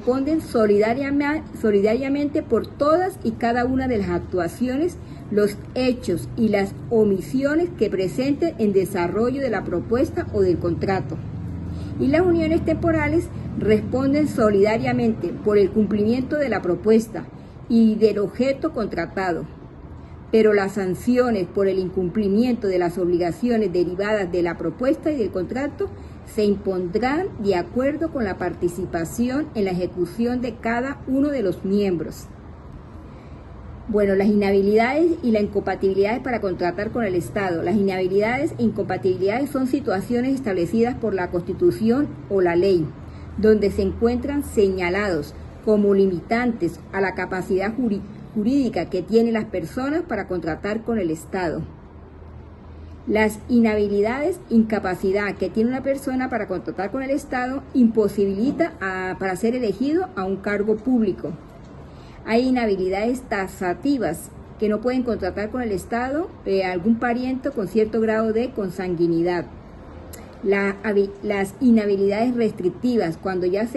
responden solidariamente por todas y cada una de las actuaciones, los hechos y las omisiones que presenten en desarrollo de la propuesta o del contrato. Y las uniones temporales responden solidariamente por el cumplimiento de la propuesta y del objeto contratado, pero las sanciones por el incumplimiento de las obligaciones derivadas de la propuesta y del contrato se impondrán de acuerdo con la participación en la ejecución de cada uno de los miembros. Bueno, las inhabilidades y las incompatibilidades para contratar con el Estado. Las inhabilidades e incompatibilidades son situaciones establecidas por la Constitución o la ley, donde se encuentran señalados como limitantes a la capacidad jurídica que tienen las personas para contratar con el Estado. Las inhabilidades, incapacidad que tiene una persona para contratar con el Estado imposibilita para ser elegido a un cargo público. Hay inhabilidades taxativas que no pueden contratar con el Estado algún pariente con cierto grado de consanguinidad. Las inhabilidades restrictivas, cuando ya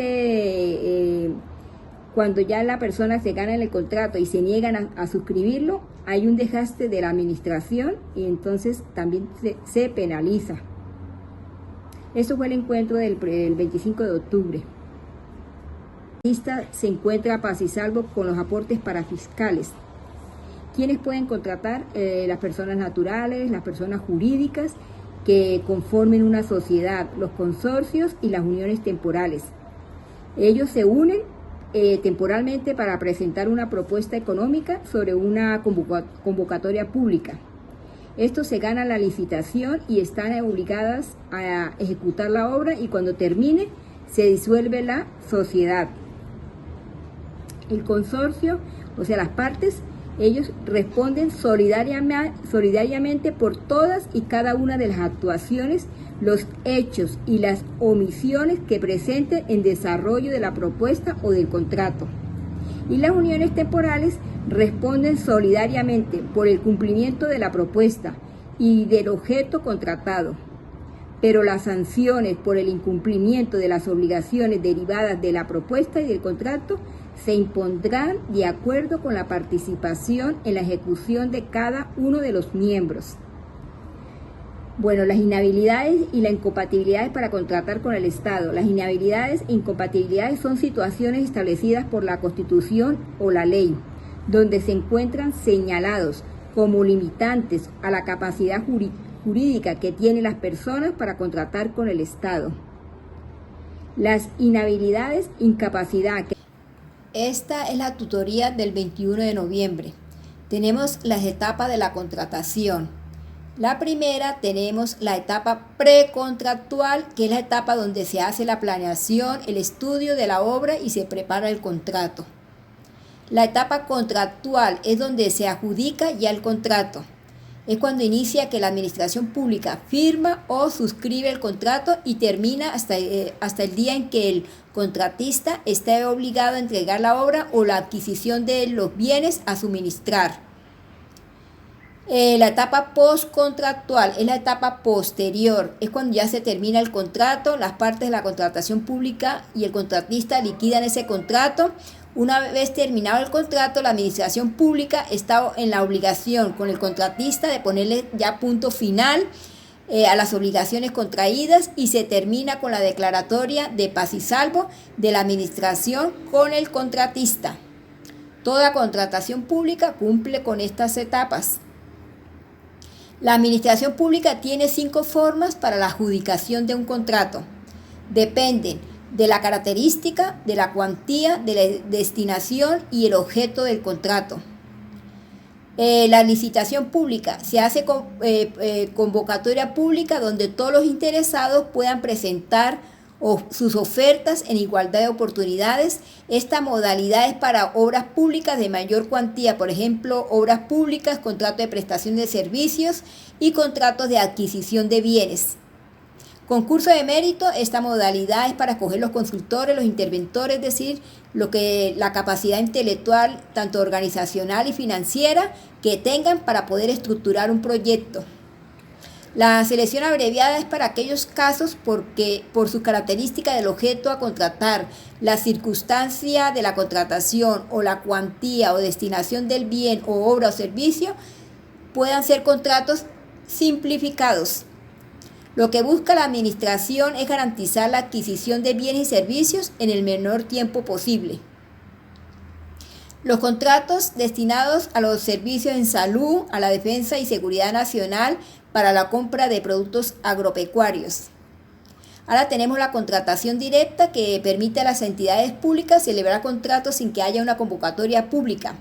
la persona se gana en el contrato y se niegan a suscribirlo, hay un desgaste de la administración y entonces también se penaliza. Esto fue el encuentro del 25 de octubre. La lista se encuentra paz y salvo con los aportes parafiscales. ¿Quiénes pueden contratar? Las personas naturales, las personas jurídicas que conformen una sociedad, los consorcios y las uniones temporales. Ellos se unen temporalmente para presentar una propuesta económica sobre una convocatoria pública. Estos se ganan la licitación y están obligadas a ejecutar la obra y cuando termine se disuelve la sociedad. El consorcio, o sea las partes, ellos responden solidariamente por todas y cada una de las actuaciones, los hechos y las omisiones que presenten en desarrollo de la propuesta o del contrato. Y las uniones temporales responden solidariamente por el cumplimiento de la propuesta y del objeto contratado, pero las sanciones por el incumplimiento de las obligaciones derivadas de la propuesta y del contrato se impondrán de acuerdo con la participación en la ejecución de cada uno de los miembros. Bueno, las inhabilidades y las incompatibilidades para contratar con el Estado. Las inhabilidades e incompatibilidades son situaciones establecidas por la Constitución o la ley, donde se encuentran señalados como limitantes a la capacidad jurídica que tienen las personas para contratar con el Estado. Las inhabilidades, incapacidad. Esta es la tutoría del 21 de noviembre. Tenemos las etapas de la contratación. La primera tenemos la etapa precontractual, que es la etapa donde se hace la planeación, el estudio de la obra y se prepara el contrato. La etapa contractual es donde se adjudica ya el contrato. Es cuando inicia que la administración pública firma o suscribe el contrato y termina hasta el día en que el contratista esté obligado a entregar la obra o la adquisición de los bienes a suministrar. La etapa postcontractual es la etapa posterior, es cuando ya se termina el contrato, las partes de la contratación pública y el contratista liquidan ese contrato. Una vez terminado el contrato, la administración pública está en la obligación con el contratista de ponerle ya punto final a las obligaciones contraídas y se termina con la declaratoria de paz y salvo de la administración con el contratista. Toda contratación pública cumple con estas etapas. La administración pública tiene 5 formas para la adjudicación de un contrato. Dependen de la característica, de la cuantía, de la destinación y el objeto del contrato. La licitación pública se hace con convocatoria pública donde todos los interesados puedan presentar sus ofertas en igualdad de oportunidades. Esta modalidad es para obras públicas de mayor cuantía, por ejemplo, obras públicas, contrato de prestación de servicios y contratos de adquisición de bienes. Concurso de mérito, esta modalidad es para escoger los consultores, los interventores, es decir, la capacidad intelectual, tanto organizacional y financiera, que tengan para poder estructurar un proyecto. La selección abreviada es para aquellos casos porque por sus características del objeto a contratar, la circunstancia de la contratación o la cuantía o destinación del bien o obra o servicio puedan ser contratos simplificados. Lo que busca la administración es garantizar la adquisición de bienes y servicios en el menor tiempo posible. Los contratos destinados a los servicios en salud, a la defensa y seguridad nacional para la compra de productos agropecuarios. Ahora tenemos la contratación directa que permite a las entidades públicas celebrar contratos sin que haya una convocatoria pública.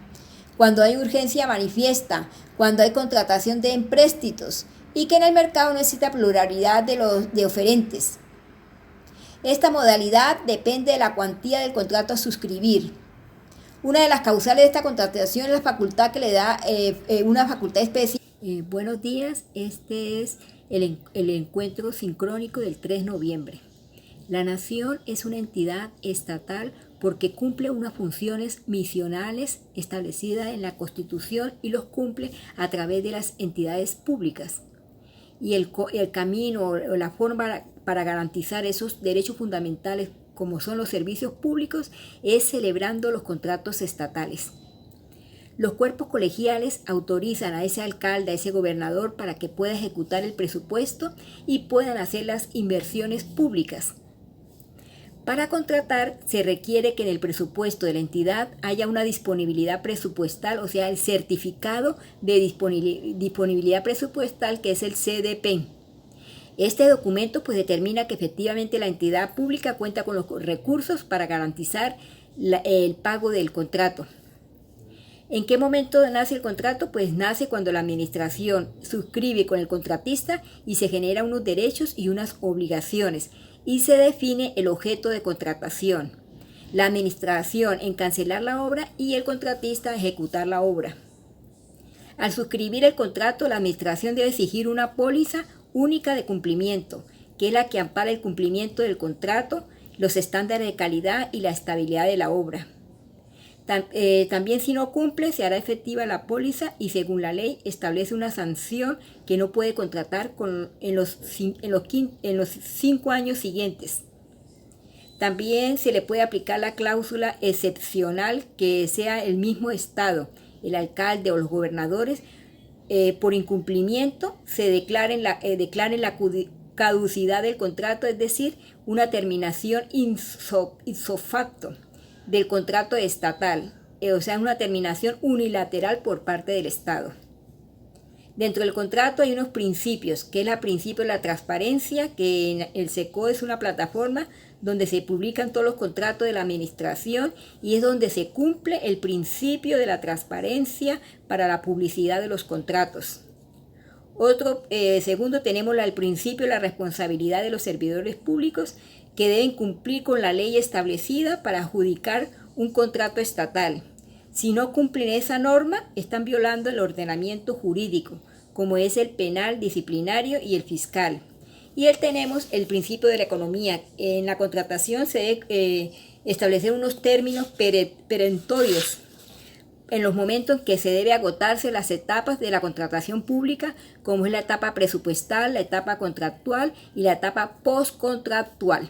Cuando hay urgencia manifiesta, cuando hay contratación de empréstitos y que en el mercado no exista pluralidad de oferentes. Esta modalidad depende de la cuantía del contrato a suscribir. Una de las causales de esta contratación es la facultad que le da una facultad especial. Buenos días, este es el encuentro sincrónico del 3 de noviembre. La nación es una entidad estatal porque cumple unas funciones misionales establecidas en la Constitución y los cumple a través de las entidades públicas. Y el camino o la forma para garantizar esos derechos fundamentales como son los servicios públicos, es celebrando los contratos estatales. Los cuerpos colegiales autorizan a ese alcalde, a ese gobernador, para que pueda ejecutar el presupuesto y puedan hacer las inversiones públicas. Para contratar se requiere que en el presupuesto de la entidad haya una disponibilidad presupuestal, o sea, el certificado de disponibilidad presupuestal, que es el CDP. Este documento determina que efectivamente la entidad pública cuenta con los recursos para garantizar el pago del contrato. ¿En qué momento nace el contrato? Pues nace cuando la administración suscribe con el contratista y se generan unos derechos y unas obligaciones y se define el objeto de contratación. La administración en cancelar la obra y el contratista ejecutar la obra. Al suscribir el contrato, la administración debe exigir una póliza única de cumplimiento, que es la que ampara el cumplimiento del contrato, los estándares de calidad y la estabilidad de la obra. También si no cumple, se hará efectiva la póliza y según la ley establece una sanción que no puede contratar en los 5 años siguientes. También se le puede aplicar la cláusula excepcional que sea el mismo Estado, el alcalde o los gobernadores, por incumplimiento se declaren la caducidad del contrato, es decir, una terminación ipso facto del contrato estatal, o sea, una terminación unilateral por parte del Estado. Dentro del contrato hay unos principios, que es el principio de la transparencia, que en el SECO es una plataforma donde se publican todos los contratos de la administración y es donde se cumple el principio de la transparencia para la publicidad de los contratos. Segundo, tenemos el principio de la responsabilidad de los servidores públicos que deben cumplir con la ley establecida para adjudicar un contrato estatal. Si no cumplen esa norma, están violando el ordenamiento jurídico, como es el penal, disciplinario y el fiscal. Y tenemos el principio de la economía. En la contratación se debe establecer unos términos perentorios en los momentos en que se debe agotarse las etapas de la contratación pública, como es la etapa presupuestal, la etapa contractual y la etapa postcontractual.